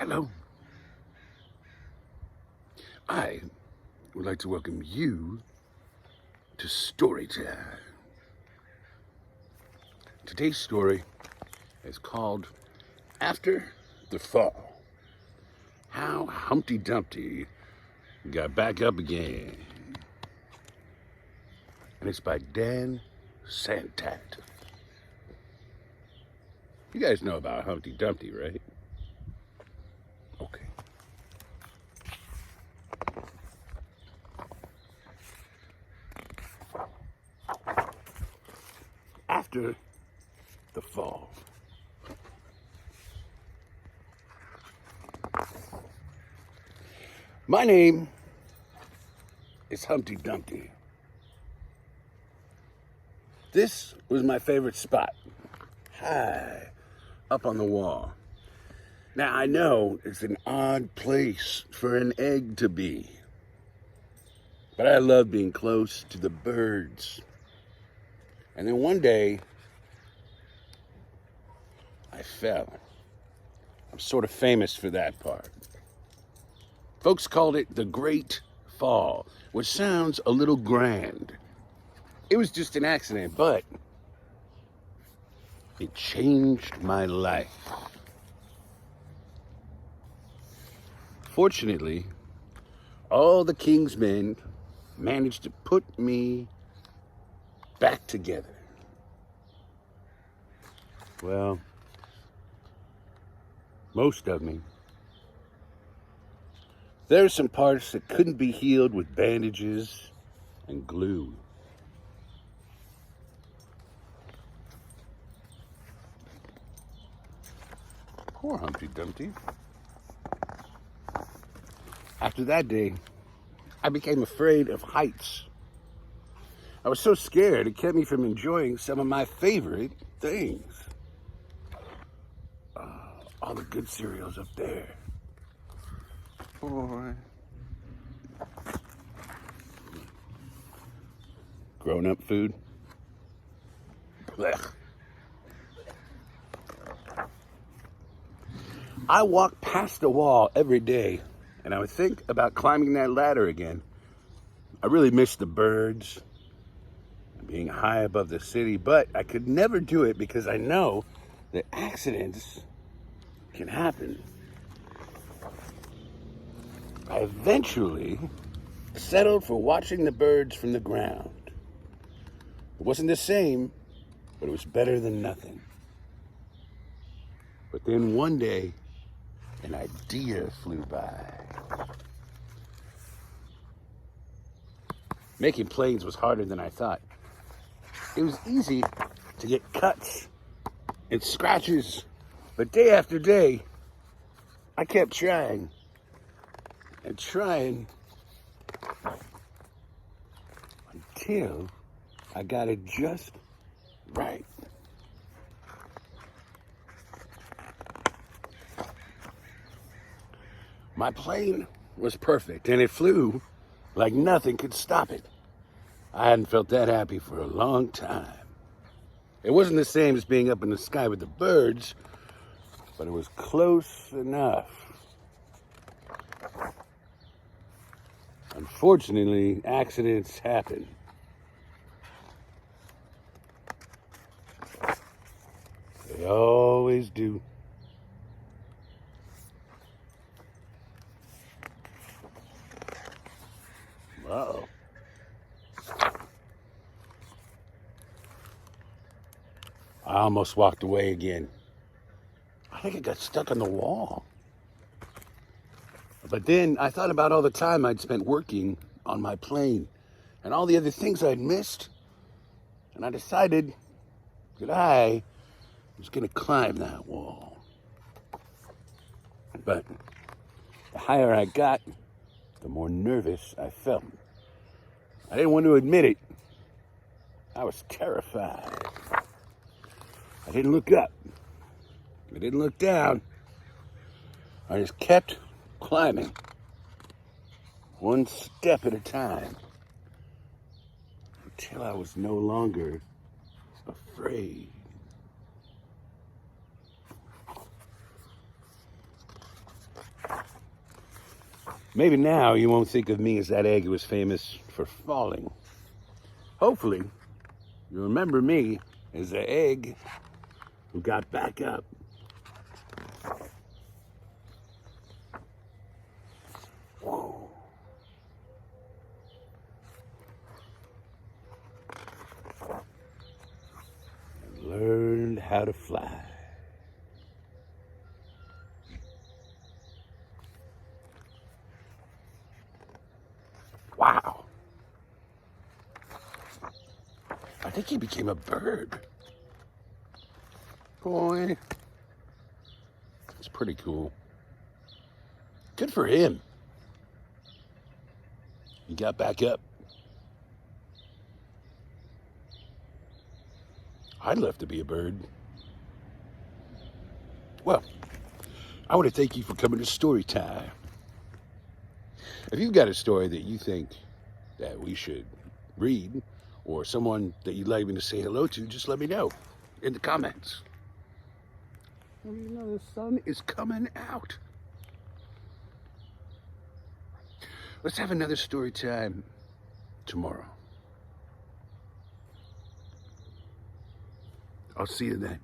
Hello. I would like to welcome you to Storytime. Today's story is called After the Fall. How Humpty Dumpty got back up again. And it's by Santat. You guys know about Humpty Dumpty, right? Okay. After the fall. My name is Humpty Dumpty. This was my favorite spot, high up on the wall. Now I know it's an odd place for an egg to be, but I love being close to the birds. And then one day, I fell. I'm sort of famous for that part. Folks called it the Great Fall, which sounds a little grand. It was just an accident, but it changed my life. Fortunately, all the king's men managed to put me back together. Well, most of me. There's some parts that couldn't be healed with bandages and glue. Poor Humpty Dumpty. After that day, I became afraid of heights. I was so scared it kept me from enjoying some of my favorite things. All the good cereals up there. Boy. Grown-up food. Blech. I walk past the wall every day, and I would think about climbing that ladder again. I really miss the birds, being high above the city, but I could never do it because I know that accidents can happen. I eventually settled for watching the birds from the ground. It wasn't the same, but it was better than nothing. But then one day, an idea flew by. Making planes was harder than I thought. It was easy to get cuts and scratches, but day after day, I kept trying and trying until I got it just right. My plane was perfect, and it flew like nothing could stop it. I hadn't felt that happy for a long time. It wasn't the same as being up in the sky with the birds, but it was close enough. Unfortunately, accidents happen. They always do. Uh-oh. I almost walked away again. I think I got stuck on the wall. But then I thought about all the time I'd spent working on my plane and all the other things I'd missed. And I decided that I was going to climb that wall. But the higher I got, the more nervous I felt. I didn't want to admit it. I was terrified. I didn't look up. I didn't look down. I just kept climbing, one step at a time, until I was no longer afraid. Maybe now you won't think of me as that egg who was famous for falling. Hopefully, you remember me as the egg who got back up. Whoa. And learned how to fly. Wow. I think he became a bird. Boy. That's pretty cool. Good for him. He got back up. I'd love to be a bird. Well, I want to thank you for coming to Storytime. If you've got a story that you think that we should read, or someone that you'd like me to say hello to, just let me know in the comments. Well, you know, the sun is coming out. Let's have another story time tomorrow. I'll see you then.